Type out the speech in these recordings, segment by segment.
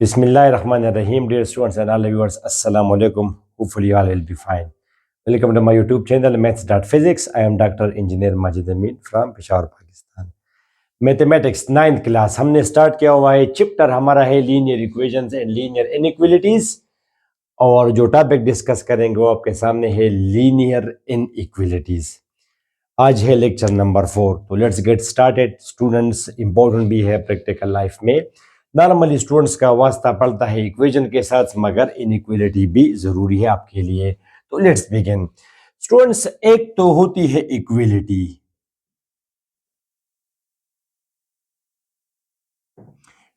Bismillahirrahmanirrahim, dear students and all viewers. Assalamu alaikum. Hopefully, you all will be fine. Welcome to my YouTube channel, Maths.Physics. I am Dr. Engineer Majid Amin from Peshawar, Pakistan. Mathematics 9th class हमने start किया हुआ है। Chapter हमारा है linear equations and linear inequalities, और जो topic discuss करेंगे वो आपके सामने है लीनियर इनइक्वालिटीज। आज है लेक्चर नंबर 4। तो let's get started. Students, important भी है प्रैक्टिकल लाइफ में। नॉर्मली स्टूडेंट्स का वास्ता पड़ता है इक्वेशन के साथ, मगर इनइक्वालिटी भी जरूरी है आपके लिए। तो लेट्स बिगिन। स्टूडेंट्स, एक तो होती है इक्वालिटी,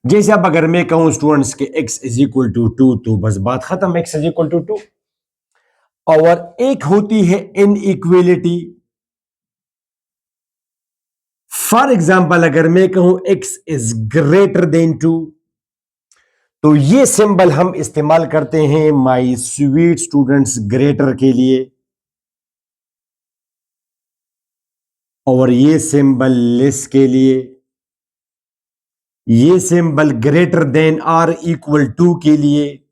जैसे अब अगर मैं कहूं स्टूडेंट्स के x इज इक्वल टू 2, तो बस बात खत्म, x इज इक्वल टू 2। और एक होती है इनइक्वालिटी। फॉर एग्जाम्पल, अगर मैं कहूं x इज ग्रेटर देन 2, तो ये सिंबल हम इस्तेमाल करते हैं माय स्वीट स्टूडेंट्स ग्रेटर के लिए, और ये सिंबल लेस के लिए, ये symbol greater than or equal to के लिए,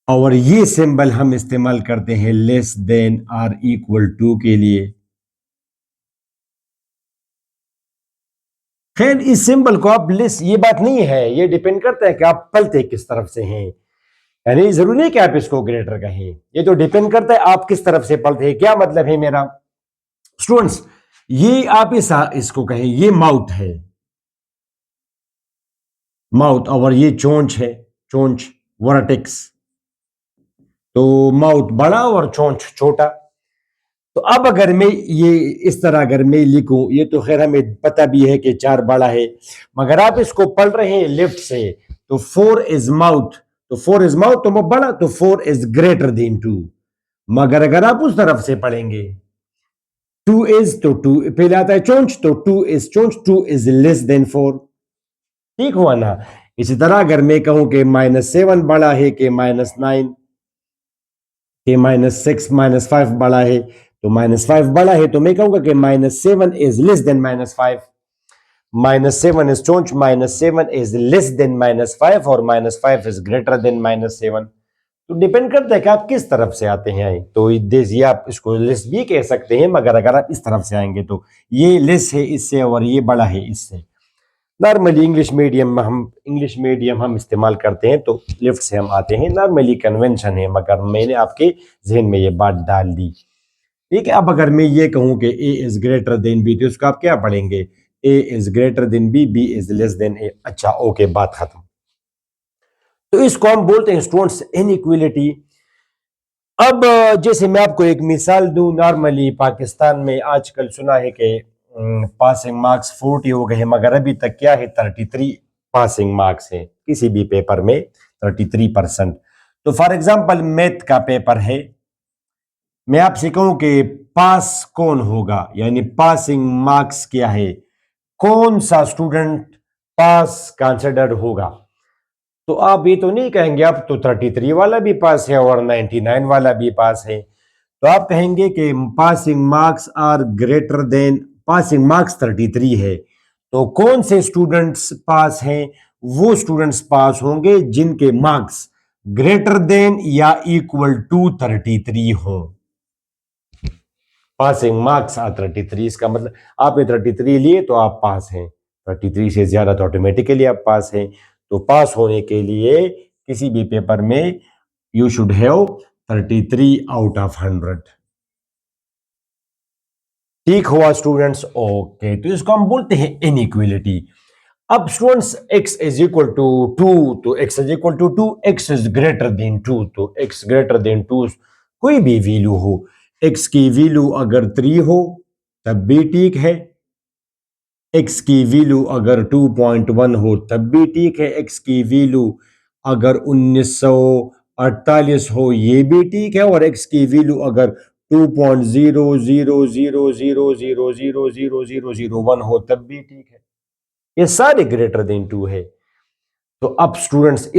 और ये सिंबल हम इस्तेमाल करते हैं less than or equal to के लिए। खैर, इस सिंबल को आप लेस, ये बात नहीं है, ये डिपेंड करता है कि आप पलते किस तरफ से हैं। यानी जरूरी नहीं कि आप इसको ग्रेटर कहें, ये तो डिपेंड करता है आप किस तरफ से पलते हैं। क्या मतलब है मेरा स्टूडेंट्स, ये आप इसको कहें, ये माउथ है, माउथ, और ये चोंच है, चोंच, वर्टेक्स। तो माउथ बड़ा और चोंच छोटा। तो अब अगर मैं ये इस तरह अगर मैं लिखूं, ये तो खैर हमें पता भी है कि 4 बड़ा है, मगर आप इसको पढ़ रहे हैं लेफ्ट से, तो 4 इज माउथ, तो 4 इज माउथ तो बड़ा, तो 4 इज ग्रेटर देन 2। मगर अगर आप उस तरफ से पढ़ेंगे 2 इज, तो 2 पहले आता है चोंच, तो 2 इज चोंच, 2 इज लेस देन 4। ठीक हुआ ना। इसी तरह अगर मैं कहूं कि -7 बड़ा है कि -9, कि -6 -5 बड़ा है, तो -5 बड़ा है, तो मैं कहूंगा कि -7 इज लेस देन -5। -7 इज चोंच, -7 इज लेस देन -5, और -5 इज ग्रेटर देन -7। तो डिपेंड करता है कि आप किस तरफ से आते हैं। तो ये आप इसको लेस भी कह सकते हैं, मगर अगर आप इस तरफ से आएंगे तो ये लेस है इससे और ये बड़ा है इससे। नॉर्मली इंग्लिश मीडियम हम इस्तेमाल करते हैं, तो लेफ्ट से हम आते हैं, नॉर्मली कन्वेंशन है, मगर मैंने आपके जहन में ये बात डाल दी। ठीक है। अब अगर मैं ये कहूं कि A is greater than B, तो इसको आप क्या पढ़ेंगे? A is greater than B, B is less than A. अच्छा, ओके, बात खत्म। तो इसको हम बोलते हैं स्टूडेंट्स इनइक्वालिटी। अब जैसे मैं आपको एक मिसाल दूं, नॉर्मली पाकिस्तान में आजकल सुना है कि पासिंग मार्क्स 40 हो गए हैं, मगर अभी तक क्या है, 33 पासिंग मार्क्स है किसी भी पेपर में, 33%। तो फॉर एग्जांपल मैथ का पेपर है, मैं आपसे कहूं कि पास कौन होगा, यानी पासिंग मार्क्स क्या है, कौन सा स्टूडेंट पास कंसिडर्ड होगा, तो आप ये तो नहीं कहेंगे अब तो 33 वाला भी पास है और 99 वाला भी पास है। तो आप कहेंगे कि passing marks are greater than, passing marks 33 है, तो कौन से स्टूडेंट्स पास हैं? वो स्टूडेंट्स पास होंगे जिनके मार्क्स ग्रेटर देन या इक्वल टू 33 हो। पासिंग मार्क्स आर 33, इसका मतलब आपने 33 लिए तो आप पास हैं, 33 से ज्यादा तो ऑटोमेटिकली आप पास हैं। तो पास होने के लिए किसी भी पेपर में you should have 33 out of 100। ठीक हुआ स्टूडेंट्स, ओके। तो इसको हम बोलते हैं इनइक्वालिटी। अब students, x is equal to 2, तो x is equal to 2, x is greater than 2, तो x ग्रेटर देन 2 कोई भी वैल्यू हो, x की वैल्यू अगर 3 हो तब भी ठीक है, x की वैल्यू अगर 2.1 हो तब भी ठीक है, x की वैल्यू अगर 1948 हो ये भी ठीक है, और x की वैल्यू अगर 2.0000000001 हो तब भी ठीक है। ये सारे ग्रेटर देन 2 है। तो अब स्टूडेंट्स,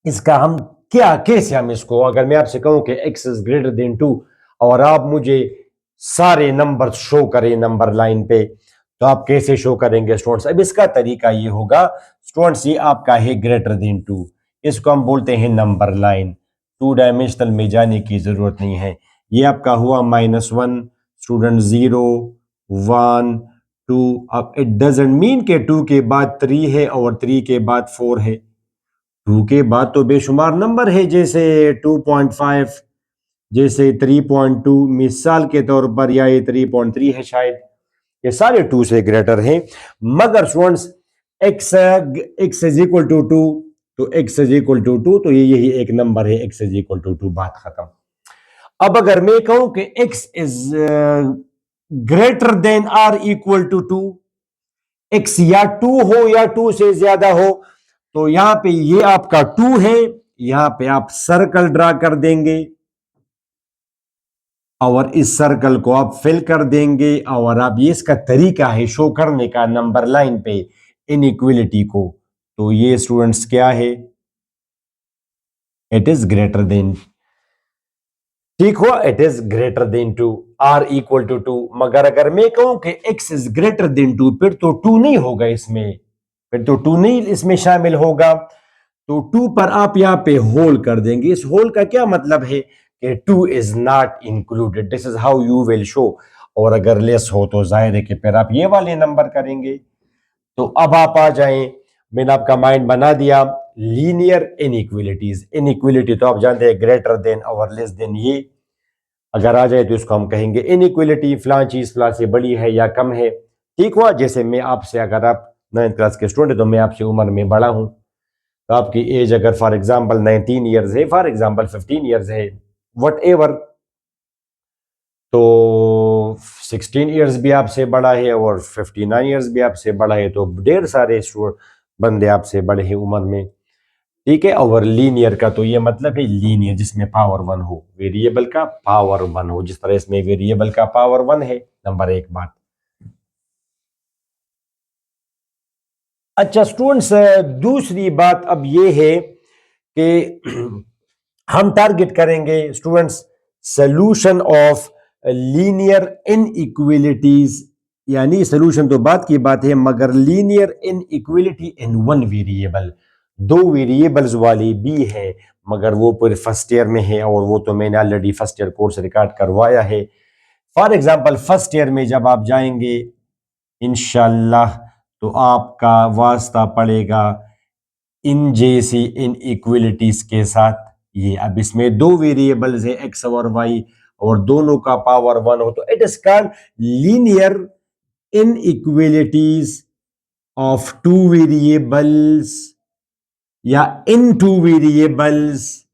इसका हम क्या, कैसे हम इसको, अगर मैं आपसे कहूं कि x इज ग्रेटर देन 2 और आप मुझे सारे नंबर शो करें नंबर लाइन पे, तो आप कैसे शो करेंगे स्टूडेंट्स? अब इसका तरीका ये होगा स्टूडेंट्स, ये आपका है ग्रेटर देन 2, इसको हम बोलते हैं नंबर लाइन। 2 डायमेंशनल में जाने की जरूरत नहीं है। ये आपका हुआ -1, स्टूडेंट 0, 1, 2। अब इट डजेंट मीन के 2 के बाद 3 है और 3 के बाद 4 है। 2 के बाद तो बेशुमार नंबर है, जैसे 2.5, जैसे 3.2 मिसाल के तौर पर, या ये 3.3 है शायद। ये सारे 2 से ग्रेटर हैं। मगर students x is equal to 2, तो x इज इक्वल टू 2, तो ये यही एक नंबर है, x इज इक्वल टू 2, बात खत्म। अब अगर मैं कहूं कि x is greater than or equal to 2, x या 2 हो या 2 से ज्यादा हो, तो यहां पे ये आपका 2 है, यहां पे आप सर्कल ड्रा कर देंगे और इस सर्कल को आप फिल कर देंगे, और आप ये इसका तरीका है शो करने का नंबर लाइन पे इनइक्वलिटी को। तो ये स्टूडेंट्स क्या है? इट इज ग्रेटर देन, ठीक हुआ, it is greater than 2, or equal to 2। मगर अगर मैं कहूं कि x इज ग्रेटर देन 2, फिर तो 2 नहीं होगा इसमें, फिर तो 2 नहीं इसमें शामिल होगा। तो 2 पर आप यहां पे होल कर देंगे। इस होल का क्या मतलब है कि 2 is not included, this is how you will show. और अगर लेस हो तो जाहिर है कि फिर आप ये वाले नंबर करेंगे। तो अब आप आ जाएं, मैंने आपका माइंड बना दिया। लीनियर इनइक्वलिटीज, इनइक्वलिटी तो आप जानते हैं ग्रेटर देन और लेस देन, ये अगर आ जाए तो इसको हम कहेंगे इनइक्वलिटी, फलां चीज फलां से बड़ी है या कम है। ठीक हुआ, जैसे मैं आपसे, अगर आप 9th क्लास के स्टूडेंट है तो मैं आपसे उम्र में बड़ा हूं, तो आपकी एज अगर फॉर एग्जांपल 19 ईयर्स है, फॉर एग्जांपल 15 ईयर्स है, वट एवर, तो 16 ईयर्स भी आपसे बड़ा है और 59 ईयर्स भी आपसे बड़ा है, तो ढेर सारे बंदे आपसे बड़े हैं उम्र में। ठीक है, और लीनियर का तो ये मतलब है लीनियर जिसमें पावर 1 हो, वेरिएबल का पावर 1 हो, जिस तरह इसमें वेरिएबल का पावर 1 है। नंबर 1 बात। अच्छा स्टूडेंट्स, दूसरी बात अब ये है कि हम टारगेट करेंगे students solution of linear inequalities, यानी सोल्यूशन तो बात की बात है, मगर linear inequality in one variable, दो वेरिएबल्स वाली भी है, मगर वो पूरे फर्स्ट ईयर में है, और वो तो मैंने already first year course record करवाया है। फॉर एग्जांपल फर्स्ट ईयर में जब आप जाएंगे इंशाल्लाह, तो आपका वास्ता पड़ेगा इन जैसी इनइक्वलिटीज के साथ। ये अब इसमें दो वेरिएबल्स है एक्स और वाई, और दोनों का पावर 1 हो, तो it is called linear inequalities of two variables या इन टू वेरिएबल्स।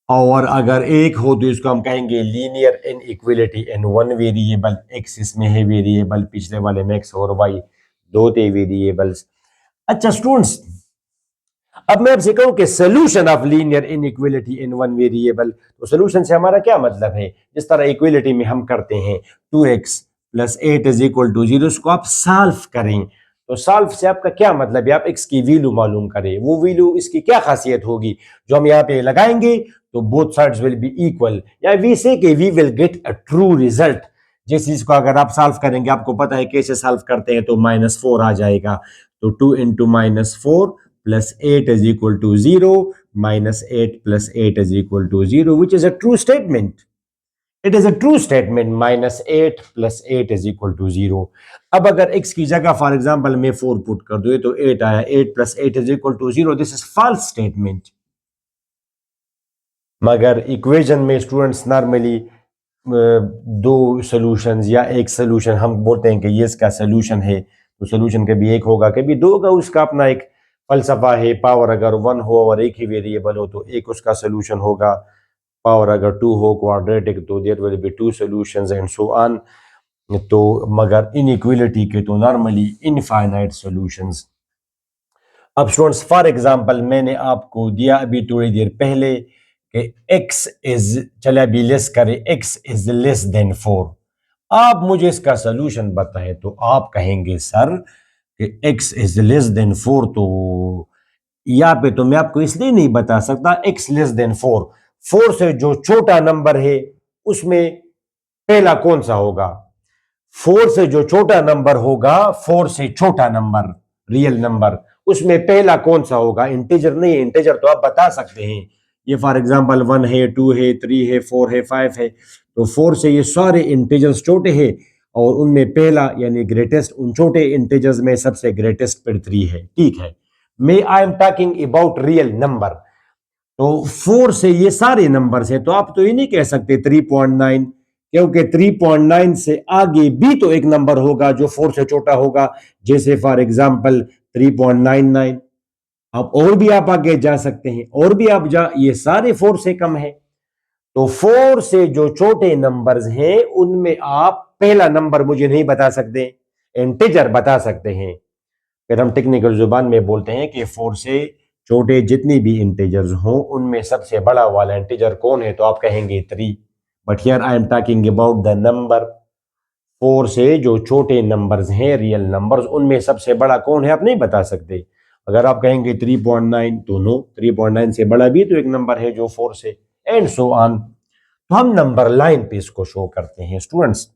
और अगर एक हो तो इसको हम कहेंगे linear inequality in one variable, x इसमें है वेरिएबल, पिछले वाले में एक्स और वाई दो थे वेरिएबल्स। अच्छा स्टूडेंट्स, अब मैं आपसे कहूं कि solution of linear inequality in one variable, तो सोल्यूशन से हमारा क्या मतलब है? जिस तरह इक्वलिटी में हम करते हैं 2x plus 8 is equal to 0, उसको आप सॉल्व करें। तो सॉल्व से आपका क्या मतलब है? आप x की वैल्यू मालूम करें। वो वैल्यू इसकी क्या खासियत होगी जो हम यहाँ पे लगाएंगे? तो both sides will be equal, या वी से कि we will get a true result. जिस चीज को अगर आप सॉल्व करेंगे, आपको पता है कैसे सॉल्व करते हैं, तो -4 आ जाएगा। तो 2 into -4 plus 8 is equal to 0, minus 8 plus 8 is equal to 0, which is a true statement. It is a true statement, minus 8 plus 8 is equal to 0. अब अगर x की जगह फॉर एग्जांपल मैं 4 पुट कर दूं, तो 8 आया, 8 plus 8 is equal to 0, this is false statement. मगर इक्वेशन में स्टूडेंट्स नॉर्मली दो सॉल्यूशंस या एक सॉल्यूशन, हम बोलते हैं कि ये इसका सॉल्यूशन है, तो सॉल्यूशन कभी एक होगा कभी दो होगा, उसका अपना एक फलसफा है। पावर अगर 1 हो और एक ही वेरिएबल हो तो एक उसका सॉल्यूशन होगा, पावर अगर 2 हो क्वाड्रेटिक तो there will be 2 solutions and so on. तो मगर इनइक्वलिटी के तो नॉर्मली इनफाइनाइट सॉल्यूशंस। अब स्टूडेंट्स फॉर एग्जांपल मैंने आपको दिया अभी थोड़ी देर पहले कि x इज, चले अभी लेस करें, x इज लेस देन 4। आप मुझे इसका सोल्यूशन बताएं, तो आप कहेंगे सर कि x इज लेस देन 4, तो यहाँ पे तो मैं आपको इसलिए नहीं बता सकता x लेस देन 4, 4 से जो छोटा नंबर है उसमें पहला कौन सा होगा? 4 से जो छोटा नंबर होगा, 4 से छोटा नंबर रियल नंबर, उसमें पहला कौन सा होगा? इंटीजर नहीं है, इंटीजर तो आप बता सकते हैं, ये फॉर एग्जांपल 1 है, 2 है, 3 है, 4 है, 5 है। तो 4 से ये सारे इंटीजर्स छोटे हैं और उनमें पहला यानी ग्रेटेस्ट, उन छोटे इंटीजर्स में सबसे ग्रेटेस्ट फिर 3 है। ठीक है, मैं I am talking about real number. तो 4 से ये सारे नंबर्स हैं, तो आप तो ये नहीं कह सकते 3.9, क्योंकि 3.9 से आगे भी तो एक नंबर होगा जो 4 से छोटा होगा, जैसे फॉर एग्जांपल 3.99। अब और भी आप आगे जा सकते हैं, और भी आप ये सारे 4 से कम है। तो 4 से जो छोटे नंबर्स हैं उनमें आप पहला नंबर मुझे नहीं बता सकते, इंटीजर बता सकते हैं। फिर हम टेक्निकल जुबान में बोलते हैं कि 4 से छोटे जितनी भी इंटीजर्स हों उनमें सबसे बड़ा वाला इंटीजर कौन है, तो आप कहेंगे 3। But here I am talking about the number. 4 से जो छोटे नंबर्स हैं रियल नंबर्स, उनमें सबसे बड़ा कौन है आप नहीं बता सकते। अगर आप कहेंगे 3.9 तो नो, 3.9 से बड़ा भी तो एक नंबर है जो 4 से, एंड सो ऑन। तो हम नंबर लाइन पे इसको शो करते हैं स्टूडेंट्स।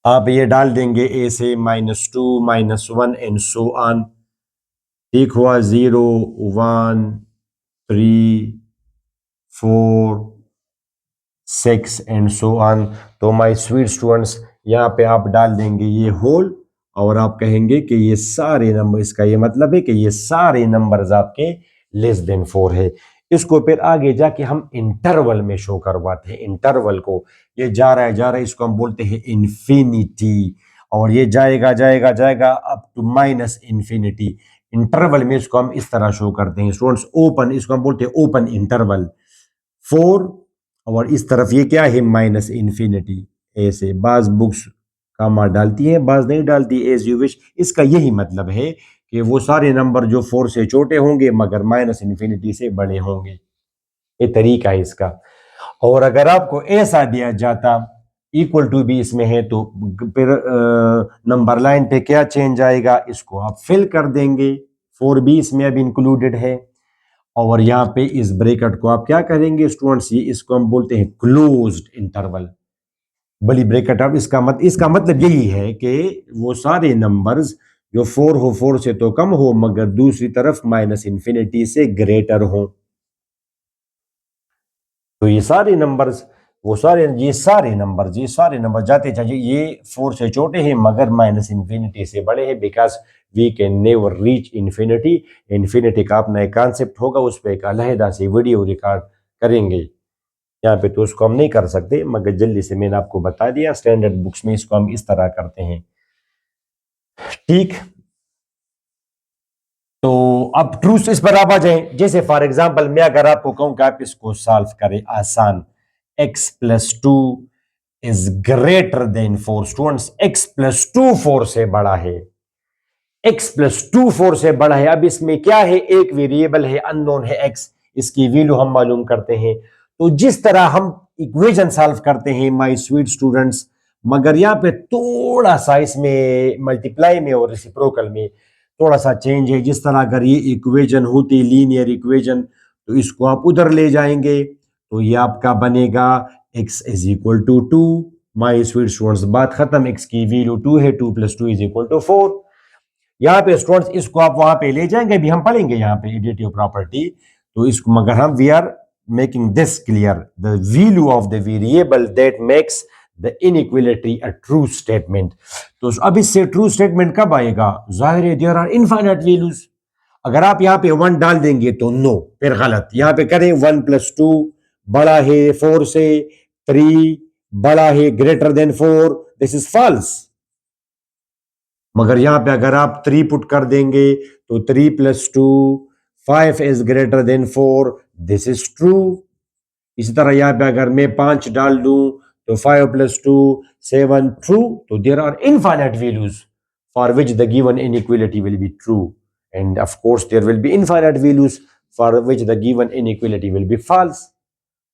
आप ये डाल देंगे ए से -2 -1 एंड सो ऑन। ठीक हुआ, 0 1 3 4 6 एंड सो ऑन। तो माय स्वीट स्टूडेंट्स, यहाँ पे आप डाल देंगे ये होल और आप कहेंगे कि ये सारे नंबर, इसका ये मतलब है कि ये सारे नंबर्स आपके लेस देन 4 है। इसको फिर आगे जाके हम इंटरवल में शो करवाते हैं। इंटरवल को, ये जा रहा है, इसको हम बोलते हैं इन्फिनिटी, और ये जाएगा जाएगा जाएगा up to minus infinity. Interval में इसको हम इस तरह शो करते हैं स्टूडेंट्स, ओपन, इसको हम बोलते हैं ओपन इंटरवल। 4 और इस तरफ ये क्या है, माइनस इन्फिनिटी। ऐसे बाज बुक्स कामा डालती है, बाज नहीं डालती, एज यू विश। इसका यही मतलब है कि वो सारे नंबर जो 4 से छोटे होंगे मगर माइनस इन्फिनिटी से बड़े होंगे। ये तरीका है इसका। और अगर आपको ऐसा दिया जाता इक्वल टू भी इसमें है, तो फिर नंबर लाइन पे क्या चेंज आएगा, इसको आप फिल कर देंगे। 4 भी इसमें अब इंक्लूडेड है, और यहाँ पे इस ब्रैकेट को आप क्या करेंगे स्टूडेंट्स, ये इसको हम बोलते हैं क्लोज्ड इंटरवल, बड़ी ब्रैकेट। अब इसका मतलब यही है कि वो सारे नंबर्स जो 4 हो, 4 से तो कम हो मगर दूसरी तरफ माइनस इन्फिनिटी से ग्रेटर हो। तो ये सारे नंबर्स, ये सारे नंबर जाते चाहिए, ये 4 से छोटे हैं मगर माइनस इन्फिनिटी से बड़े हैं, because we can never reach infinity. Infinity का अपना एक कॉन्सेप्ट होगा, उस पर एक अलहदा से वीडियो रिकॉर्ड करेंगे। यहाँ पे तो उसको हम नहीं कर सकते, मगर जल्दी से मैंने आपको बता दिया, स्टैंडर्ड बुक्स में इसको हम इस तरह करते हैं। ठीक, तो अब ट्रूथ इस पर आप आ जाए। जैसे फॉर एग्जांपल मैं अगर आपको कहूं कि आप इसको सॉल्व करें, आसान, x + 2 is greater than 4। Students, x + 2 4 से बड़ा है, x + 2 4 से बड़ा है। अब इसमें क्या है, एक वेरिएबल है, अननोन है x, इसकी वैल्यू हम मालूम करते हैं। तो जिस तरह हम इक्वेशन सॉल्व करते हैं माय स्वीट स्टूडेंट्स, मगर यहाँ पे थोड़ा सा इसमें मल्टीप्लाई में और रेसिप्रोकल में थोड़ा सा चेंज है। जिस तरह अगर ये इक्वेशन होती लीनियर इक्वेशन, तो इसको आप उधर ले जाएंगे, तो ये आपका बनेगा x = 2। माय स्वीट स्टूडेंट्स, बात खत्म, x की वैल्यू 2 है, 2 + 2 = 4। यहाँ पे स्टूडेंट्स इसको आप वहां पे ले जाएंगे, भी हम पढ़ेंगे यहाँ पे एडिटिव प्रॉपर्टी। तो इसको मगर हम we are making this clear, the value of the variable that makes the inequality a true statement. तो अब इससे ट्रू स्टेटमेंट कब आएगा, जाहिर है देयर आर इनफाइनाइट वैल्यूज। अगर आप यहाँ पे 1 डाल देंगे तो नो, फिर गलत। यहाँ पे करें 1 + 2 बड़ा है 4 से, 3 बड़ा है greater than 4, this is false. मगर यहां पे अगर आप 3 पुट कर देंगे तो 3 + 2 5 is greater than 4, this is true. इसी तरह यहां पे अगर मैं 5 डाल दूं तो 5 + 2 7, ट्रू। तो there are infinite values for which the given inequality will be true, and of course there will be infinite values for which the given inequality will be false.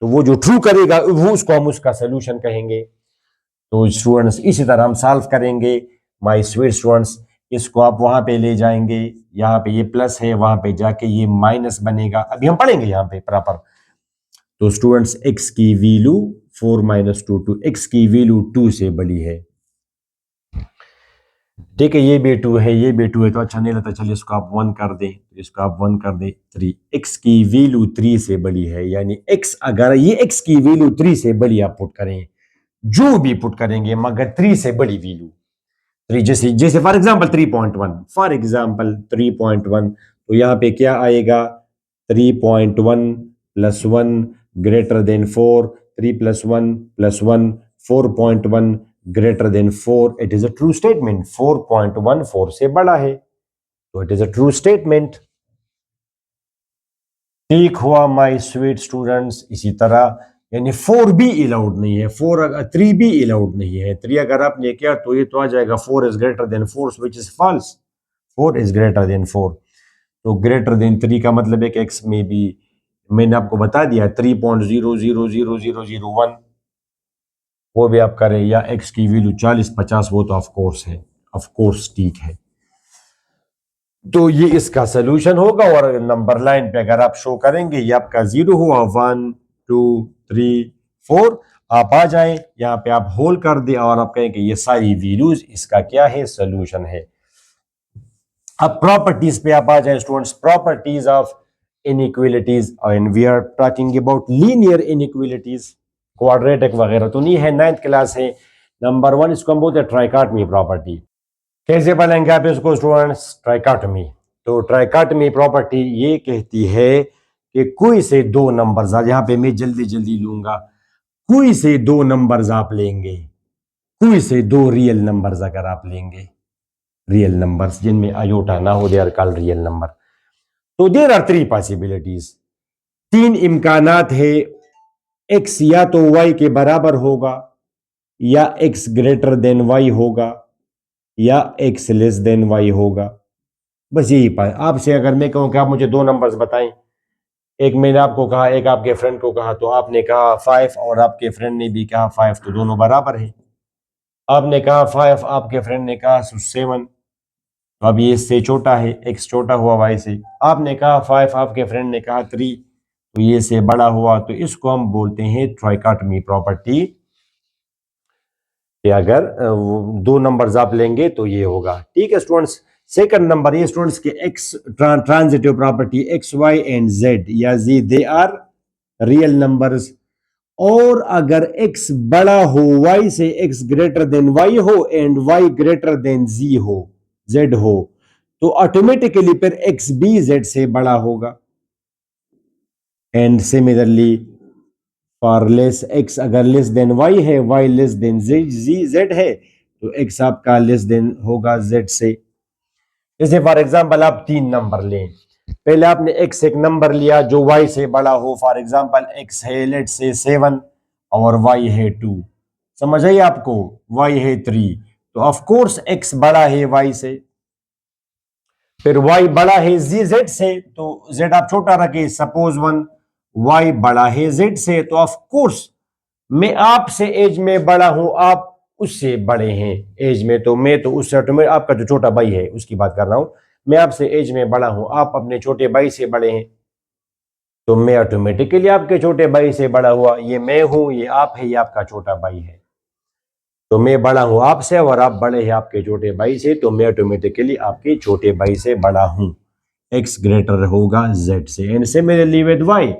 तो वो जो ट्रू करेगा वो उसको हम उसका सोल्यूशन कहेंगे। तो स्टूडेंट्स इसी तरह हम सॉल्व करेंगे माय स्वीट स्टूडेंट्स। इसको आप वहां पे ले जाएंगे, यहाँ पे ये प्लस है, वहां पे जाके ये माइनस बनेगा, अभी हम पढ़ेंगे यहाँ पे प्रॉपर। तो स्टूडेंट्स x की वैल्यू 4 माइनस 2 टू x की वैल्यू 2 से बड़ी है। ठीक है, ये भी 2 है, ये भी 2 है, तो अच्छा नहीं लगता, चलिए इसको आप 1 कर दें, इसको आप 1 कर दें। 3 x की वैल्यू 3 से बड़ी है, यानी x, अगर ये x की वैल्यू 3 से बड़ी आप पुट करें, जो भी पुट करेंगे मगर 3 से बड़ी वैल्यू, 3 जैसे जैसे फॉर एग्जांपल 3.1, फॉर एग्जांपल 3.1, तो यहाँ पे क्या आएगा, 3.1 plus 1 greater than 4, 3 plus 1 plus 1, 4.1 greater than 4, it is a true statement. 4.1 4 से बड़ा है, तो it is a true statement. ठीक हुआ माय स्वीट स्टूडेंट्स। इसी तरह यानी 4 भी अलाउड नहीं है, 3 भी अलाउड नहीं है। 3 अगर आपने किया तो ये तो आ जाएगा 4 is greater than 4, which is false. 4 is greater than 4, तो ग्रेटर देन 3 का मतलब है कि एक्स में भी, मैंने आपको बता दिया 3.000001, वो भी आप करें, या एक्स की वैल्यू 40-50, वो तो ऑफ कोर्स है, ऑफ कोर्स ठीक है। तो ये इसका सोल्यूशन होगा, और नंबर लाइन पे अगर आप शो करेंगे, ये आपका 0 हुआ, 1 2 3 4, आप आ जाएं यहाँ पे, आप होल कर दे और आप कहें कि ये सारी वैल्यूज इसका क्या है, सोल्यूशन है। अब प्रॉपर्टीज पे आप आ जाएं students, properties of inequalities, and we are talking about linear inequalities, quadratic वगैरह तो नहीं है, 9th क्लास है। नंबर 1 इसको हम बोलते हैं ट्राइकॉटमी प्रॉपर्टी। कैसे बनाएंगे आप इसको स्टूडेंट्स, ट्राइकॉटमी। तो ट्राइकॉटमी प्रॉपर्टी ये कहती है कि कोई से दो नंबर्स, यहां पे मैं जल्दी जल्दी लूंगा, कोई से दो नंबर्स आप लेंगे, कोई से दो रियल नंबर्स अगर आप लेंगे, रियल नंबर्स जिनमें आयोटा ना हो, they are called real number. तो देयर आर 3 पॉसिबिलिटीज, 3 इम्कानात है। x या तो y के बराबर होगा, या x ग्रेटर देन y होगा, या x लेस देन y होगा। बस यही पाए। आपसे अगर मैं कहूं कि आप मुझे दो नंबर्स बताएं, एक मैंने आपको कहा, एक आपके फ्रेंड को कहा, तो आपने कहा 5 और आपके फ्रेंड ने भी कहा 5, तो दोनों बराबर हैं। आपने कहा 5, आपके फ्रेंड ने कहा 7, तो अब ये इससे छोटा है, x छोटा हुआ y से। आपने कहा 5, आपके फ्रेंड ने कहा 3, तो ये से बड़ा हुआ। तो इसको हम बोलते हैं ट्राइकॉटमी प्रॉपर्टी, कि अगर दो नंबर्स आप लेंगे तो ये होगा। ठीक है स्टूडेंट्स। सेकंड नंबर ये स्टूडेंट्स के x, transitive property, x y and z या जी, दे आर रियल नंबर्स। और अगर x बड़ा हो y से, x ग्रेटर देन y हो and y greater than z हो, तो ऑटोमेटिकली फिर x भी z से बड़ा होगा। And similarly for less x, अगर लेस देन y है, y लेस देन z है, तो x आपका लेस देन होगा z से। जैसे फॉर एग्जांपल आप 3 नंबर लें, पहले आपने x एक नंबर लिया जो y से बड़ा हो, फॉर एग्जांपल x है लेट से 7 और y है 2, समझ आई आपको, y है 3, तो ऑफ कोर्स x बड़ा है y से। फिर y बड़ा है z से, तो z आप छोटा रखे, सपोज 1, y बड़ा है z से, तो ऑफ कोर्स मैं आपसे एज में बड़ा हूं, आप उससे बड़े हैं एज में, तो मैं तो उससे ऑटोमेटिक, आपका जो छोटा भाई है उसकी बात कर रहा हूं, मैं आपसे एज में बड़ा हूं, आप अपने छोटे भाई से बड़े हैं, तो मैं ऑटोमेटिकली आपके छोटे भाई से बड़ा हुआ। ये मैं हूं, ये आप है, ये आपका छोटा भाई है, तो मैं बड़ा हूं आपसे और आप बड़े हैं आपके छोटे भाई से, तो मैं ऑटोमेटिकली आपके छोटे भाई से बड़ा हूं। एक्स ग्रेटर होगा जेड से। And similarly with Y,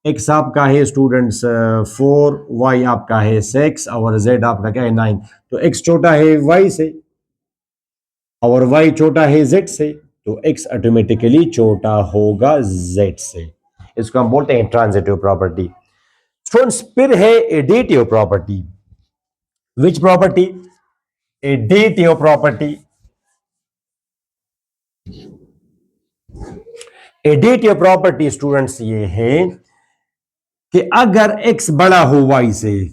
X आपका है स्टूडेंट्स 4, वाई आपका है 6 और जेड आपका क्या है 9, तो एक्स छोटा है वाई से और वाई छोटा है जेड से, तो एक्स ऑटोमेटिकली छोटा होगा जेड से। इसको हम बोलते हैं ट्रांजिटिव प्रॉपर्टी। स्टूडेंट्स फिर है additive property. Which property? Additive property. Additive property students ये है कि अगर x बड़ा हो y से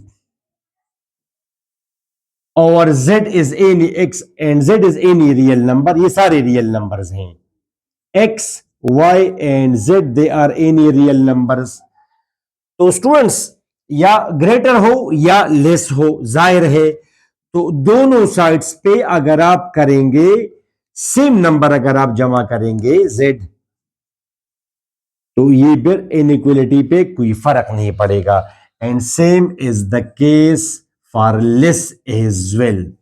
और z is any x and z is any real number, ये सारे रियल नंबर्स हैं, x y and z they are any real numbers, तो स्टूडेंट्स या ग्रेटर हो या लेस हो, जाहिर है, तो दोनों साइड्स पे अगर आप करेंगे सेम नंबर, अगर आप जमा करेंगे z, तो ये फिर इनइक्वालिटी पे कोई फर्क नहीं पड़ेगा। And same is the case for less as well.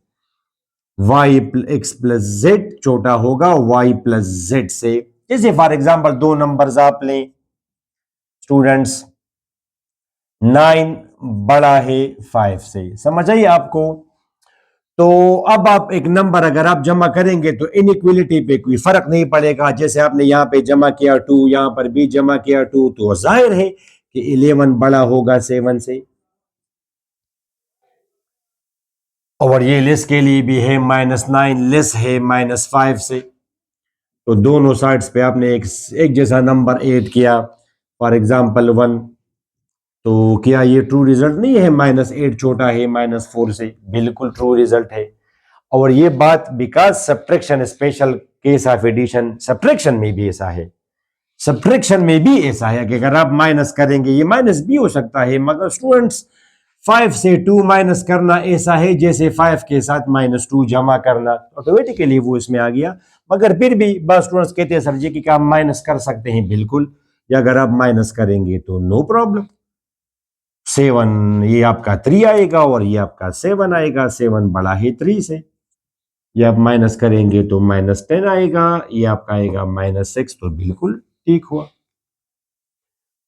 y x plus z छोटा होगा y प्लस जेड से। जैसे फॉर एग्जांपल दो नंबर्स आप लें स्टूडेंट्स, 9 बड़ा है 5 से, समझ आई आपको? तो अब आप एक नंबर अगर आप जमा करेंगे तो इनइक्वलिटी पे कोई फर्क नहीं पड़ेगा। जैसे आपने यहां पे जमा किया 2, यहां पर भी जमा किया 2, तो जाहिर है कि 11 बड़ा होगा 7 से। और ये लेस के लिए भी है, -9 लेस है -5 से। तो दोनों साइड्स पे आपने एक जैसा नंबर ऐड किया, फॉर एग्जांपल 1। तो क्या ये ट्रू रिजल्ट नहीं है? -8 छोटा है -4 से, बिल्कुल ट्रू रिजल्ट है। और ये बात because subtraction special case of addition, subtraction में भी ऐसा है, सब्ट्रैक्शन में भी ऐसा है कि अगर आप माइनस करेंगे, ये माइनस भी हो सकता है, मगर स्टूडेंट्स 5 से 2 माइनस करना ऐसा है जैसे 5 के साथ -2 जमा करना, ऑटोमेटिकली वो इसमें आ गया। मगर फिर भी बस स्टूडेंट्स कहते हैं सर जी कि आप माइनस कर सकते हैं, बिल्कुल, या अगर आप माइनस करेंगे तो नो प्रॉब्लम। 7 ये आपका 3 आएगा और ये आपका 7 आएगा, 7 बड़ा है 3 से। ये आप माइनस करेंगे तो -10 आएगा, ये आपका आएगा -6, तो बिल्कुल ठीक हुआ।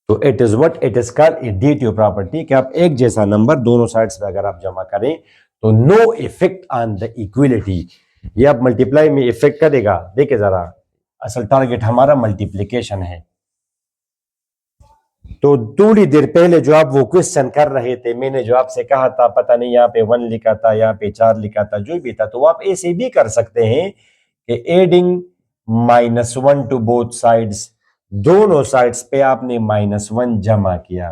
तो it is what it is called additive property कि आप एक जैसा नंबर दोनों साइड्स में अगर आप जमा करें तो no effect on the equality. ये आप मल्टीप्लाई में इफेक्ट करेगा। देखिए जरा, असल टारगेट हमारा मल्टीप्लिकेशन है। तो थोड़ी देर पहले जो आप वो क्वेश्चन कर रहे थे, मैंने जो आपसे कहा था, पता नहीं यहाँ पे 1 लिखा था, यहाँ पे 4 लिखा था, जो भी था, तो आप ऐसे भी कर सकते हैं कि एडिंग -1 टू बोथ साइड्स, दोनों साइड्स पे आपने -1 जमा किया,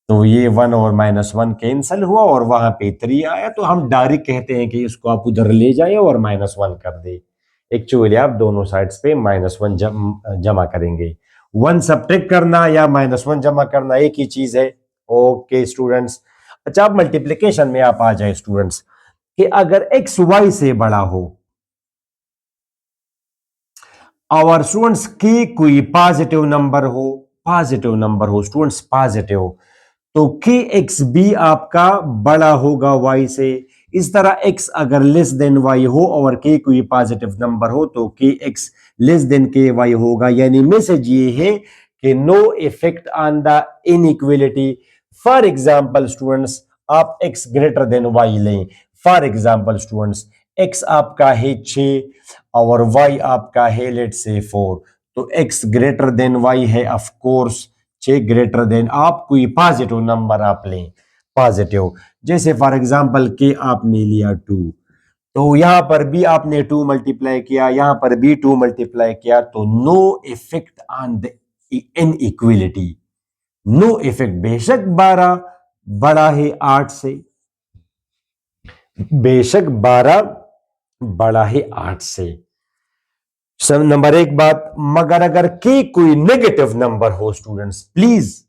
तो ये 1 और -1 कैंसिल हुआ और वहां पे 3 आया। तो हम डायरेक्ट कहते हैं कि इसको आप उधर ले जाए और -1 कर दे। एक्चुअली आप दोनों साइड्स पे -1 जमा करेंगे। 1 सब्ट्रैक्ट करना या -1 जमा करना एक ही चीज है। ओके स्टूडेंट्स, अच्छा अब मल्टीप्लिकेशन में आप आ जाए स्टूडेंट्स कि अगर x y से बड़ा हो और स्टूडेंट्स की कोई पॉजिटिव नंबर हो, पॉजिटिव नंबर हो स्टूडेंट्स, पॉजिटिव, तो के एक्स भी आपका बड़ा होगा y से। इस तरह x अगर लेस देन y हो और k कोई पॉजिटिव नंबर हो तो के एक्स लेस देन के वाई होगा। यानी मैसेज ये है कि no effect on the inequality. For example students, आप x ग्रेटर देन y लें। फॉर एग्जांपल स्टूडेंट्स, x आपका है 6 और y आपका है लेट से 4, तो x ग्रेटर देन y है ऑफ कोर्स 6 ग्रेटर देन। आप कोई पॉजिटिव नंबर आप लें, पॉजिटिव, जैसे फॉर एग्जांपल के आपने लिया 2, तो यहां पर भी आपने 2 मल्टीप्लाई किया, यहां पर भी 2 मल्टीप्लाई किया, तो no effect on the inequality, no effect. बेशक 12 बड़ा है 8 से, बेशक 12 बड़ा है 8 से। सब नंबर एक बात, मगर अगर के कोई नेगेटिव नंबर हो स्टूडेंट्स, प्लीज,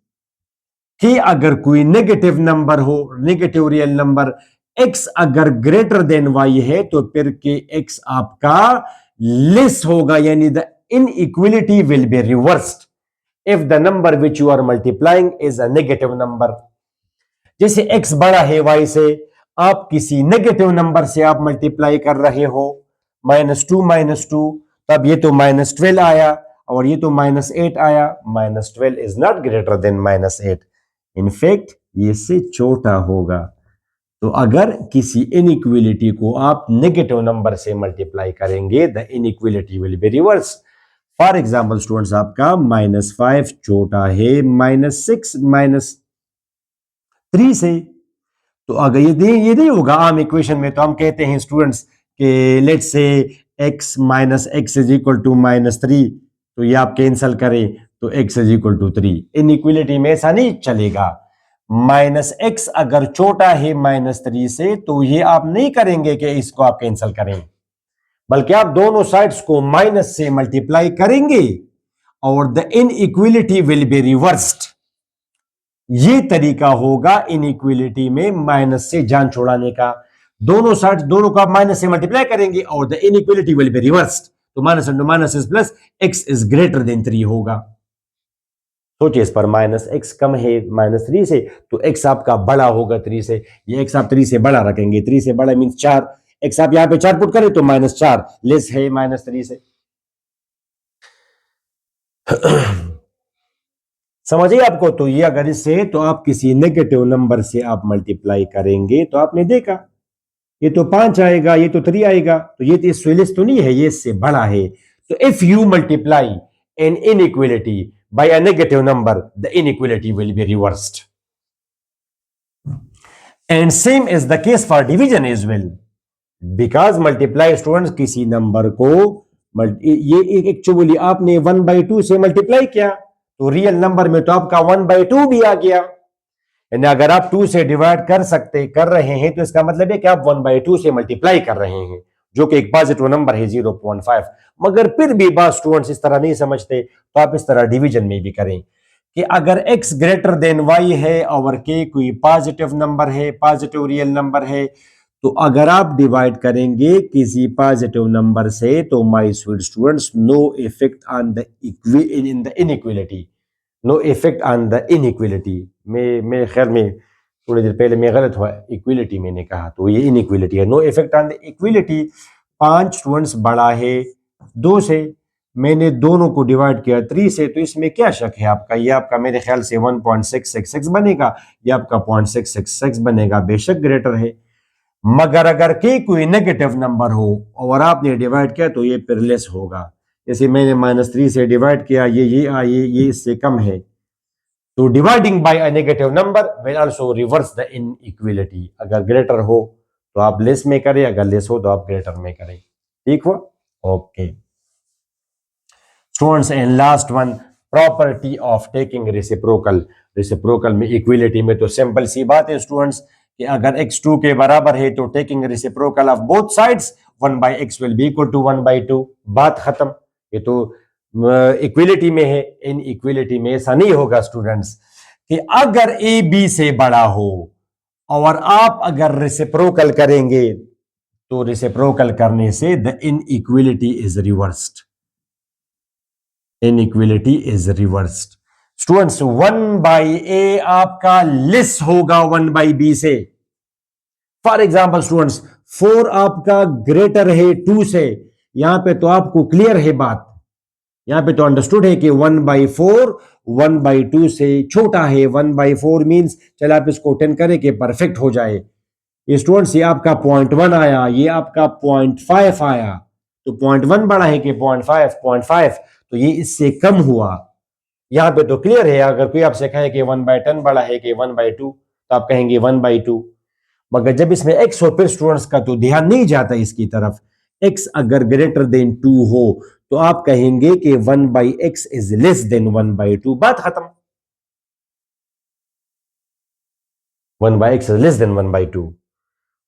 कि अगर कोई नेगेटिव नंबर हो, नेगेटिव रियल नंबर, x अगर ग्रेटर देन y है तो फिर के x आपका लेस होगा, यानी the inequality will be reversed if the number which you are multiplying is a negative number. जैसे x बड़ा है y से, आप किसी नेगेटिव नंबर से आप मल्टीप्लाई कर रहे हो, -2 तब ये तो -12 आया और ये तो -8 आया। -12 is not greater than -8, in fact ये से छोटा होगा। तो अगर किसी इनइक्वलिटी को आप नेगेटिव नंबर से मल्टीप्लाई करेंगे, the inequality will be reverse. For example students, आपका -5 छोटा है -6 -3 से, तो अगर ये नहीं होगा आम इक्वेशन में, तो हम कहते हैं स्टूडेंट्स कि let's say x minus x is equal to -3, तो ये आप कैंसल करें तो x is equal to 3। Inequality में ऐसा नहीं चलेगा। -x अगर छोटा है -3 से, तो ये आप नहीं करेंगे कि इसको आप कैंसल करें, बल्कि आप दोनों साइड्स को माइनस से मल्टीप्लाई करेंगे और the inequality will be reversed. ये तरीका होगा इनइक्वलिटी में माइनस से जान छुड़ाने का। दोनों साइड, दोनों को आप माइनस से मल्टीप्लाई करेंगे और the inequality will be reversed. तो minus into minus is plus, X is greater than 3 होगा। सोचिए इस पर माइनस एक्स कम है -3 से, तो एक्स आपका बड़ा होगा 3 से, ये एक्स आप 3 से बड़ा रखेंगे, 3 से बड़ा मीन्स 4, एक्स आप यहाँ पे 4 पुट करें तो -4 लेस है -3 से। समझिए आपको, तो ये अगर इससे तो आप किसी नेगेटिव नंबर से आप मल्टीप्लाई करेंगे तो आपने देखा ये तो 5 आएगा, ये तो 3 आएगा, तो ये तो इससे लेस तो नहीं है, ये इससे बड़ा है। तो if you multiply an inequality by a negative number, the inequality will be reversed. And same is the case for division as well. Because multiply students किसी नंबर को ये एक्चुअली आपने 1/2 से मल्टीप्लाई किया तो रियल नंबर में तो आपका 1/2 भी आ गया। यानी अगर आप 2 से डिवाइड कर रहे हैं तो इसका मतलब है कि आप 1/2 से मल्टीप्लाई कर रहे हैं, जो कि एक पॉजिटिव नंबर है 0.5। मगर फिर भी बात स्टूडेंट्स इस तरह नहीं समझते, तो आप इस तरह डिवीजन में भी करें कि अगर x ग्रेटर देन y है और k कोई पॉजिटिव नंबर है, पॉजिटिव रियल नंबर है, तो अगर आप डिवाइड करेंगे किसी पॉजिटिव नंबर से तो my sweet students no effect on the in the inequality, no effect on the inequality. मेरे ख्याल में थोड़ी देर पहले मैं गलत हुआ, इक्विलिटी मैंने कहा, तो ये इनइक्वालिटी है। No effect on the equality. 5 students बड़ा है 2 से, मैंने दोनों को डिवाइड किया 3 से, तो इसमें क्या शक है आपका? ये आपका मेरे ख्याल से 1.666 बनेगा, ये आपका 0.666 बनेगा, बेशक ग्रेटर है। मगर अगर के कोई नेगेटिव नंबर हो और आपने डिवाइड किया तो ये फिर लेस होगा। जैसे मैंने -3 से डिवाइड किया, ये इससे कम है, तो dividing by a negative number will also reverse the inequality. अगर ग्रेटर हो तो आप लेस में करें, अगर लेस हो तो आप ग्रेटर में करें। ठीक हुआ? Okay students, and last one, property of taking reciprocal. Reciprocal में इक्विलिटी में तो सिंपल सी बात है स्टूडेंट्स कि अगर x2 के बराबर है तो taking reciprocal of both sides 1/x will be equal to 1/2, बात खत्म। ये तो इक्विलिटी में है। इन इक्विलिटी में ऐसा नहीं होगा स्टूडेंट्स कि अगर ए बी से बड़ा हो और आप अगर रेसिप्रोकल करेंगे तो रेसिप्रोकल करने से the inequality is reversed, inequality is reversed. Students 1/a आपका लेस होगा 1/b से। फॉर एग्जाम्पल स्टूडेंट्स 4 आपका ग्रेटर है 2 से, यहां पे तो आपको क्लियर है बात, यहां पे तो अंडरस्टूड है कि 1/4 1/2 से छोटा है। 1/4 मींस चल आप इसको 10 करें कि परफेक्ट हो जाए। ये स्टूडेंट्स ये आपका 0.1 आया, ये आपका 0.5 आया, तो 0.1 बड़ा है कि 0.5 तो ये इससे कम हुआ। यहां पे तो क्लियर है, अगर कोई आपसे कहे कि 1/10 बड़ा है कि 1/2 तो आप कहेंगे 1/2। मगर जब इसमें x हो फिर स्टूडेंट्स का तो ध्यान नहीं जाता इसकी तरफ। x अगर ग्रेटर देन 2 हो तो आप कहेंगे कि 1/x इज लेस देन 1/2, बात खत्म। 1/x is less then 1/2।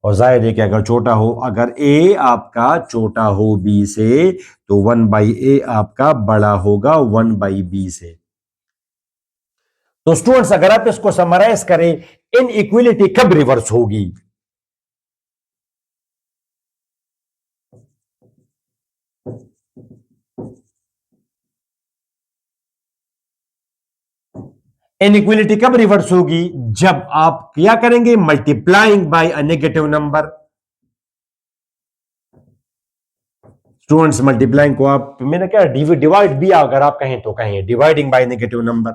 और जाहिर है कि अगर छोटा हो, अगर a आपका छोटा हो b से तो 1/a आपका बड़ा होगा 1/b से। तो स्टूडेंट्स अगर आप इसको समराइज करें, इन इक्विलिटी कब रिवर्स होगी? इनइक्वालिटी कब रिवर्स होगी? जब आप क्या करेंगे? Multiplying by a negative number. Students multiplying को आप मैंने क्या डिवाइड भी अगर आप कहें तो कहें dividing by negative number,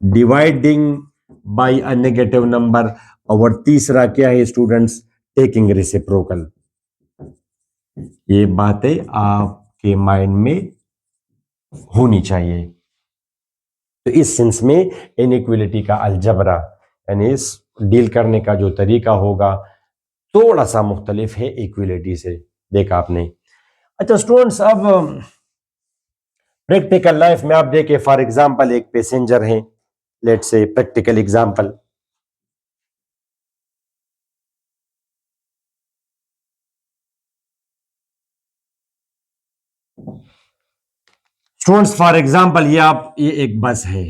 dividing by a negative number. और तीसरा क्या है स्टूडेंट्स? Taking reciprocal. ये बातें आपके माइंड में होनी चाहिए। तो इस सेंस में इनइक्वालिटी का अलजबरा यानी इस डील करने का जो तरीका होगा थोड़ा सा मुख्तलिफ है इक्विलिटी से, देखा आपने। अच्छा स्टूडेंट्स, अब प्रैक्टिकल लाइफ में आप देखें, फॉर एग्जांपल एक पैसेंजर है, let's say practical example, students for example ये एक बस है,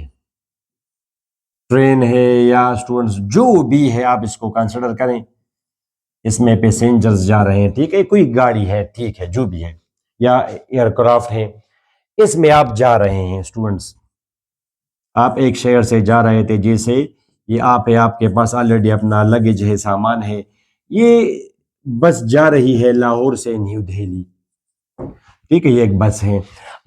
ट्रेन है, या स्टूडेंट्स जो भी है आप इसको कंसिडर करें, इसमें पैसेंजर्स जा रहे हैं, ठीक है, कोई गाड़ी है, ठीक है, जो भी है, या एयरक्राफ्ट है, इसमें आप जा रहे हैं स्टूडेंट्स। आप एक शहर से जा रहे थे, जैसे ये आप है, आपके पास ऑलरेडी अपना लगेज है, सामान है, ये बस जा रही है लाहौर से न्यू दिल्ली, ठीक है, ये एक बस है।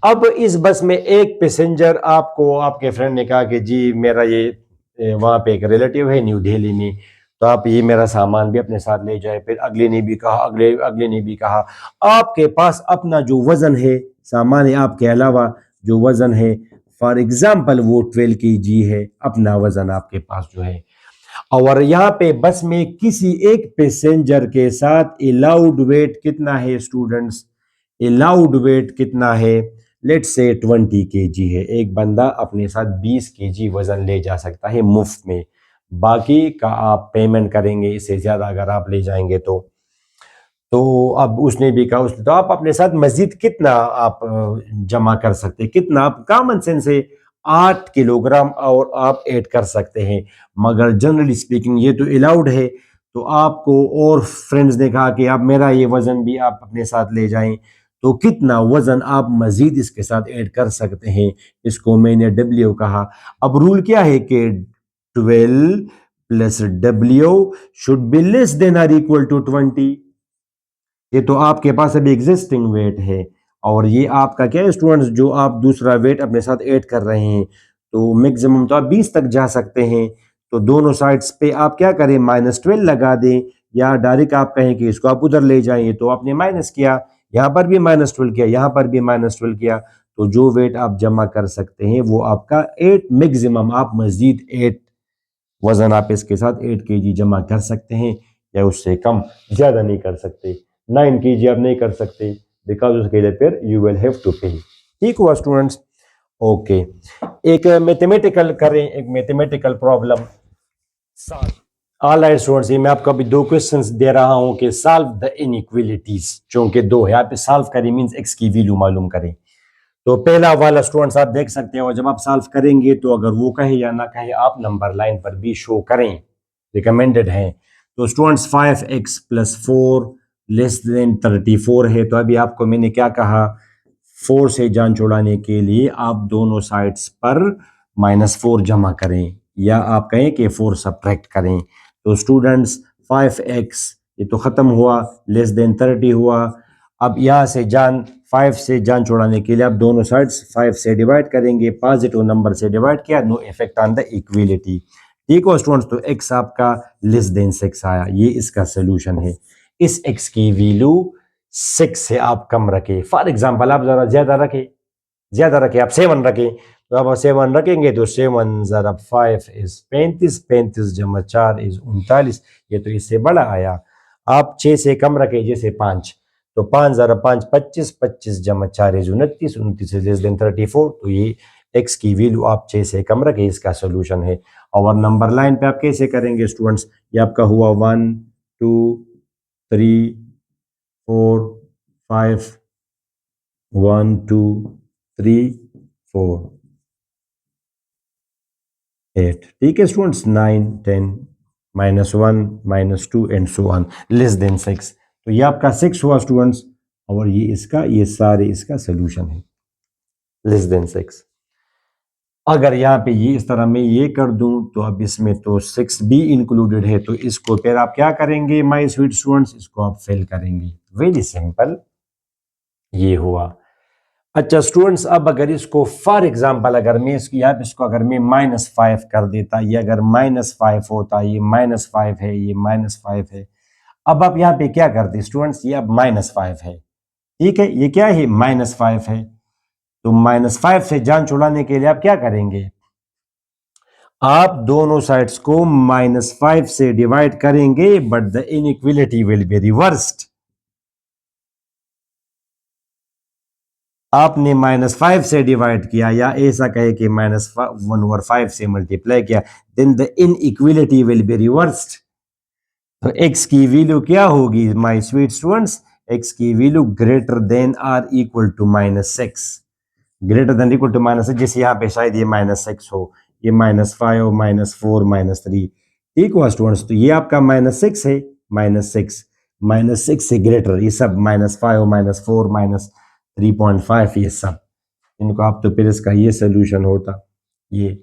अब इस बस में एक पैसेंजर, आपको आपके फ्रेंड ने कहा कि जी मेरा ये वहाँ पे एक रिलेटिव है न्यू दिल्ली में, तो आप ये मेरा सामान भी अपने साथ ले जाए। फिर अगले ने भी कहा, अगले अगले ने भी कहा। आपके पास अपना जो वजन है, सामान है आपके अलावा जो वजन है, फॉर एग्जाम्पल वो 12 kg है, अपना वजन आपके पास जो है। और यहाँ पे बस में किसी एक पैसेंजर के साथ अलाउड वेट कितना है स्टूडेंट्स? अलाउड वेट कितना है? लेट्स से 20 kg है। एक बंदा अपने साथ 20 kg वजन ले जा सकता है मुफ्त में, बाकी का आप पेमेंट करेंगे इससे ज्यादा अगर आप ले जाएंगे तो अब उसने भी कहा, उसने तो आप अपने साथ मजीद कितना आप जमा कर सकते हैं, कितना आप कॉमन सेंस से 8 किलोग्राम और आप ऐड कर सकते हैं, मगर जनरली स्पीकिंग ये तो अलाउड है। तो आपको और फ्रेंड्स ने कहा कि आप मेरा ये वजन भी आप अपने साथ ले जाएं, तो कितना वजन आप मजीद इसके साथ ऐड कर सकते हैं, इसको मैंने डब्ल्यू कहा। अब रूल क्या है कि 12 plus W should be less than or equal to 20। ये तो आपके पास अभी एग्जिस्टिंग वेट है, और ये आपका क्या है स्टूडेंट्स, जो आप दूसरा वेट अपने साथ ऐड कर रहे हैं, तो मैक्सिमम तो आप 20 तक जा सकते हैं। तो दोनों साइड्स पे आप क्या करें, -12 लगा दें, या डायरेक्ट आप कहें कि इसको आप उधर ले जाएं, तो आपने माइनस किया, यहाँ पर भी -12 किया, यहाँ पर भी -12 किया, तो जो वेट आप जमा कर सकते हैं वो आपका 8, मैक्सिमम आप मजीद 8 वजन आप इसके साथ 8 kg जमा कर सकते हैं, या उससे कम ज्यादा नहीं कर सकते। 9 kg आप नहीं कर सकते, बिकॉज उसके लिए फिर यू विल हैव टू पे। ठीक हुआ स्टूडेंट्स? ओके, एक मैथमेटिकल करें, एक mathematical problem solve. All right students, ये मैं आपको अभी 2 क्वेश्चंस दे रहा हूं कि सॉल्व द इनइक्वालिटीज, चूंकि 2 है, आप सॉल्व करें मींस एक्स की वैल्यू मालूम करें। तो पहला वाला स्टूडेंट्स आप देख सकते हो, जब आप सॉल्व करेंगे तो अगर वो कहे या ना कहे, आप नंबर लाइन पर भी शो करें, रिकमेंडेड है। तो students 5x plus 4 less than 34 है, तो अभी आपको मैंने क्या कहा, 4 से जान छुड़ाने के लिए आप दोनों साइड्स पर -4 जमा करें, या आप कहें कि 4 सब्ट्रैक्ट करें। तो स्टूडेंट्स 5x ये तो खत्म हुआ, लेस देन 30 हुआ। अब यहाँ से 5 से जान छुड़ाने के लिए आप दोनों साइड्स 5 से डिवाइड करेंगे, पॉजिटिव नंबर से डिवाइड किया, no effect on the equality. ठीक हो स्टूडेंट्स? तो x आपका लेस देन 6 आया, ये इसका सोल्यूशन है। इस x की वैल्यू 6 से आप कम रखें, फॉर एग्जांपल आप जरा ज्यादा रखें, आप 7 रखें, तो आप 7 रखेंगे तो 7 जरा 5 इज 35, 35 जमा 4 इज 39, ये तो इससे बड़ा आया। आप 6 से कम रखें, जैसे 5, तो 5 जरा 5 25, 25 जमा 4 इज 29, 29 इज लेस देन 34, तो ये x की वैल्यू आप 6 से कम रखें, इसका सोल्यूशन है। और नंबर लाइन पे आप कैसे करेंगे स्टूडेंट्स, ये आपका हुआ 1 2 3 4 5, 1 2 3 4 8, ठीक है students, 9 10 -1 -2 and so on, less than 6, तो ये आपका 6 हुआ स्टूडेंट्स, और ये सारे इसका सोल्यूशन है, लेस देन 6। अगर यहाँ पे ये इस तरह मैं ये कर दूं, तो अब इसमें तो 6 भी इंक्लूडेड है, तो इसको फिर आप क्या करेंगे माय स्वीट स्टूडेंट्स, इसको आप फिल करेंगे, वेरी सिंपल, ये हुआ। अच्छा स्टूडेंट्स, अब अगर इसको फॉर एग्जांपल अगर मैं इसको अगर मैं -5 कर देता, ये अगर -5 होता, ये -5 है, ये -5 है, अब आप यहाँ पे क्या करते स्टूडेंट्स, ये अब -5 है, ठीक है, ये क्या है, -5 है, तो -5 से जान छुड़ाने के लिए आप क्या करेंगे, आप दोनों साइड्स को -5 से डिवाइड करेंगे, but the inequality will be reversed. आपने -5 से डिवाइड किया, या ऐसा कहे कि -1/5 से मल्टीप्लाई किया, then the inequality will be reversed. तो x की वैल्यू क्या होगी माय स्वीट स्टूडेंट्स, x की value greater than or equal to -6, greater than equal to -6, जैसे यहाँ पे शायद ये -6 हो, ये -5 -4 -3, ठीक हुआ स्टूडेंट्स, तो ये आपका -6 है, -6 -6 से ग्रेटर, ये सब -5 -4 -3.5, ये सब इनको आप, तो फिर इसका ये सोल्यूशन होता, ये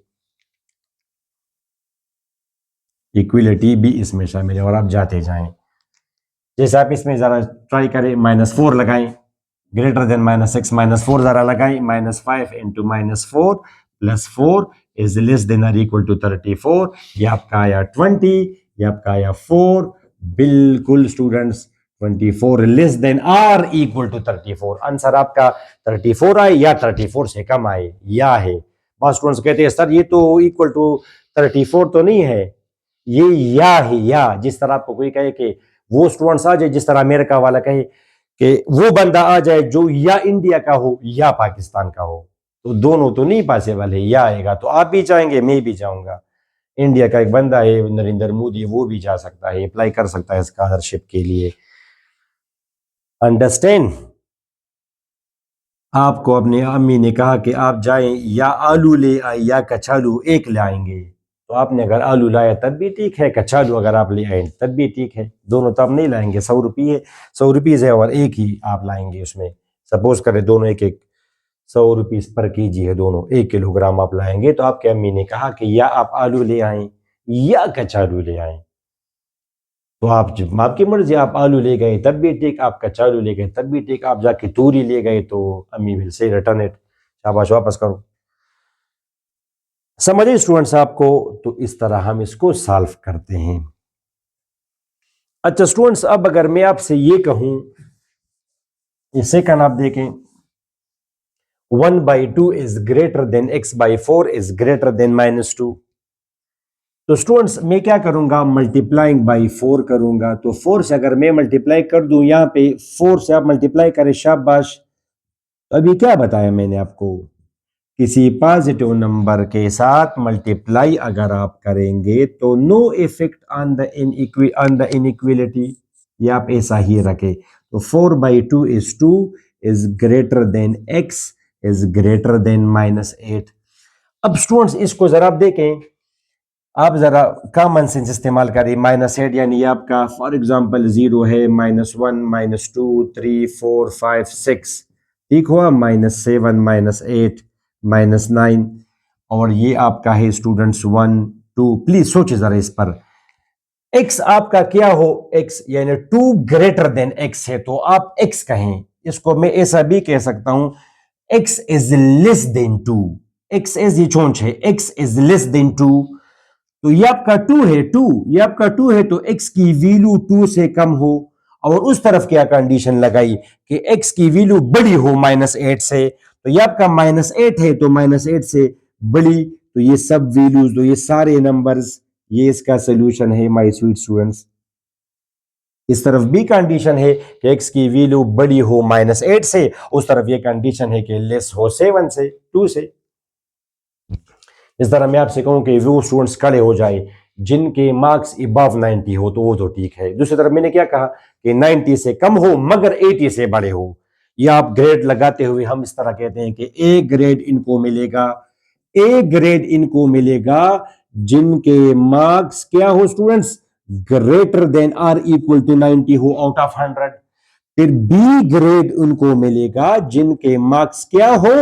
इक्विलिटी भी इसमें शामिल है और आप जाते जाएं। जैसे आप इसमें ज़रा ट्राई करें, -4 लगाएं, ग्रेटर देन -6 -4 ज़रा लगाएं, -5 into -4 plus 4 is less then और इक्वल टू 34। ये आपका आया 20, ये आपका आया 4। बिल्कुल students, 24 less than or equal to 34। Answer आपका 34 आए या 34 से कम आए, या है। बहुत स्टूडेंट्स कहते हैं सर ये तो इक्वल टू 34 तो नहीं है, ये या है। या जिस तरह आपको कोई कहे कि वो स्टूडेंट्स आ जाए, जिस तरह अमेरिका वाला कहे कि वो बंदा आ जाए जो या इंडिया का हो या पाकिस्तान का हो, तो दोनों तो नहीं पॉसिबल है। या आएगा तो आप भी जाएंगे, मैं भी जाऊंगा। इंडिया का एक बंदा है नरेंद्र मोदी, वो भी जा सकता है, अप्लाई कर सकता है स्कॉलरशिप के लिए। अंडरस्टैंड? आपको अपनी अम्मी ने कहा कि आप जाएं या आलू ले आए या कचालू, एक ले आएंगे। तो आपने अगर आलू लाया तब भी ठीक है, कचालू अगर आप ले आए तब भी ठीक है। दोनों तो आप नहीं लाएंगे। 100 रुपये है, 100 रुपीज़ है और एक ही आप लाएंगे उसमें। सपोज करें दोनों एक एक 100 रुपीज़ पर केजी है, दोनों 1 किलोग्राम आप लाएंगे। तो आपके अम्मी ने कहा कि या आप आलू ले आए या कचालू ले आए। तो आप जब आपकी मर्जी, आप आलू ले गए तब भी ठीक, आप कचालू ले गए तब भी ठीक, आप जाके तूरी ले गए तो अम्मी विल से रिटर्न इट, शाबाश वापस करो। समझे स्टूडेंट्स आपको? तो इस तरह हम इसको सॉल्व करते हैं। अच्छा स्टूडेंट्स, अब अगर मैं आपसे ये कहूं, ये सेकंड आप देखें, 1/2 is greater then x/4 is greater than -2। तो स्टूडेंट्स मैं क्या करूंगा, मल्टीप्लाइंग बाई 4 करूंगा। तो 4 से अगर मैं मल्टीप्लाई कर दूं, यहां पे 4 से आप मल्टीप्लाई करें, शाबाश। तो अभी क्या बताया मैंने आपको, किसी पॉजिटिव नंबर के साथ मल्टीप्लाई अगर आप करेंगे तो no effect on the inequality, ये आप ऐसा ही रखें। तो 4/2 is 2 is greater than x is greater than -8। अब स्टूडेंट्स इसको जरा आप देखें, आप जरा कॉमन सेंस इस्तेमाल करें। -8 यानी आपका फॉर एग्जांपल 0 है, -1 -2 3 4 5 6, ठीक हुआ, -7 -8 -9, और ये आपका है स्टूडेंट्स 1 2। प्लीज सोचिए जरा इस पर। x आपका क्या हो, x यानी 2 ग्रेटर देन x है तो आप x कहें। इसको मैं ऐसा भी कह सकता हूं, x is less then 2। x is ये चोंच है, x इज लेस देन 2। तो ये आपका 2 है, 2 ये आपका 2 है तो x की वैल्यू 2 से कम हो। और उस तरफ क्या कंडीशन लगाई कि x की वैल्यू बड़ी हो -8 से। तो ये आपका -8 है तो -8 से बड़ी। तो ये सब वैल्यूज, तो ये सारे नंबर्स, ये इसका सोल्यूशन है माय स्वीट स्टूडेंट्स। इस तरफ भी कंडीशन है कि x की वैल्यू बड़ी हो -8 से, उस तरफ ये कंडीशन है कि लेस हो 7 से, 2 से। इस तरह मैं आपसे कहूं कि वो स्टूडेंट्स खड़े हो जाए जिनके मार्क्स अबव 90 हो तो वो तो ठीक है। दूसरी तरफ मैंने क्या कहा कि 90 से कम हो मगर 80 से बड़े हो। या आप ग्रेड लगाते हुए हम इस तरह कहते हैं कि ए ग्रेड इनको मिलेगा, ए ग्रेड इनको मिलेगा जिनके मार्क्स क्या हो students, greater than or equal to 90 हो आउट ऑफ 100। फिर बी ग्रेड उनको मिलेगा जिनके मार्क्स क्या हो,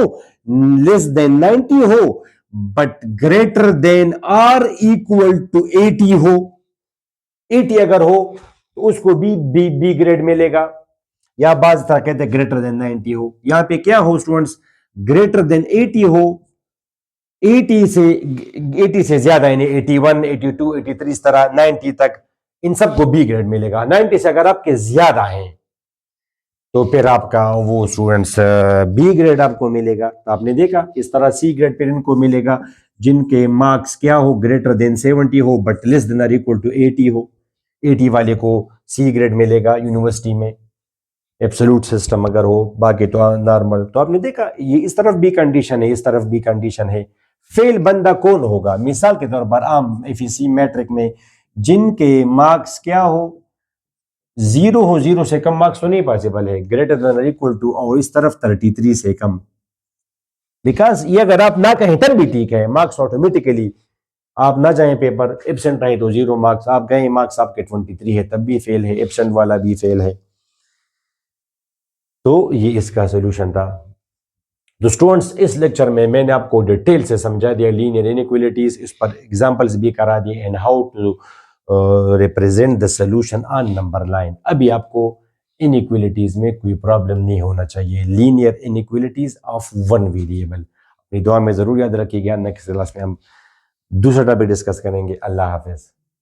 लेस देन 90 हो but greater than or equal to 80 हो। 80 अगर हो तो उसको बी ग्रेड मिलेगा। या बाज तरह कहते हैं ग्रेटर देन 90 हो। यहां पे क्या हो स्टूडेंट्स, ग्रेटर देन 80 हो, 80 से ज्यादा यानी 81 82 83 इस तरह 90 तक, इन सबको बी ग्रेड मिलेगा। 90 से अगर आपके ज्यादा हैं तो फिर आपका वो स्टूडेंट्स बी ग्रेड आपको मिलेगा। तो आपने देखा इस तरह सी ग्रेड फिर इनको मिलेगा जिनके मार्क्स क्या हो, ग्रेटर देन 70 हो but less than or equal to 80 हो। 80 वाले को सी ग्रेड मिलेगा यूनिवर्सिटी में, एब्सोल्यूट सिस्टम अगर हो, बाकी तो नॉर्मल। तो आपने देखा ये इस तरफ भी कंडीशन है, इस तरफ भी कंडीशन है। फेल बंदा कौन होगा, मिसाल के तौर पर आम एफईसी मैट्रिक में जिनके मार्क्स क्या हो, 0 हो, 0 से कम मार्क्स तो नहीं पॉसिबल है, ग्रेटर देन इक्वल टू, और इस तरफ 33 से कम। बिकॉज ये अगर आप ना कहें तब भी ठीक है, मार्क्स ऑटोमेटिकली आप ना जाएं पेपर, एब्सेंट रहे तो 0 मार्क्स, आप गए मार्क्स आपके 23 है तब भी फेल है, एब्सेंट वाला भी फेल है। तो ये इसका सोल्यूशन था। तो स्टूडेंट्स इस लेक्चर में मैंने आपको डिटेल से समझा दिया लीनियर इनइक्वालिटीज, इस पर एग्जांपल्स भी करा दिए and how to represent the solution on number line. अभी आपको इनइक्वलिटीज में कोई प्रॉब्लम नहीं होना चाहिए, linear inequalities of one variable. अपनी दुआ में जरूर याद रखिएगा। नेक्स्ट क्लास में हम दूसरा टॉपिक डिस्कस करेंगे। अल्लाह हाफिज।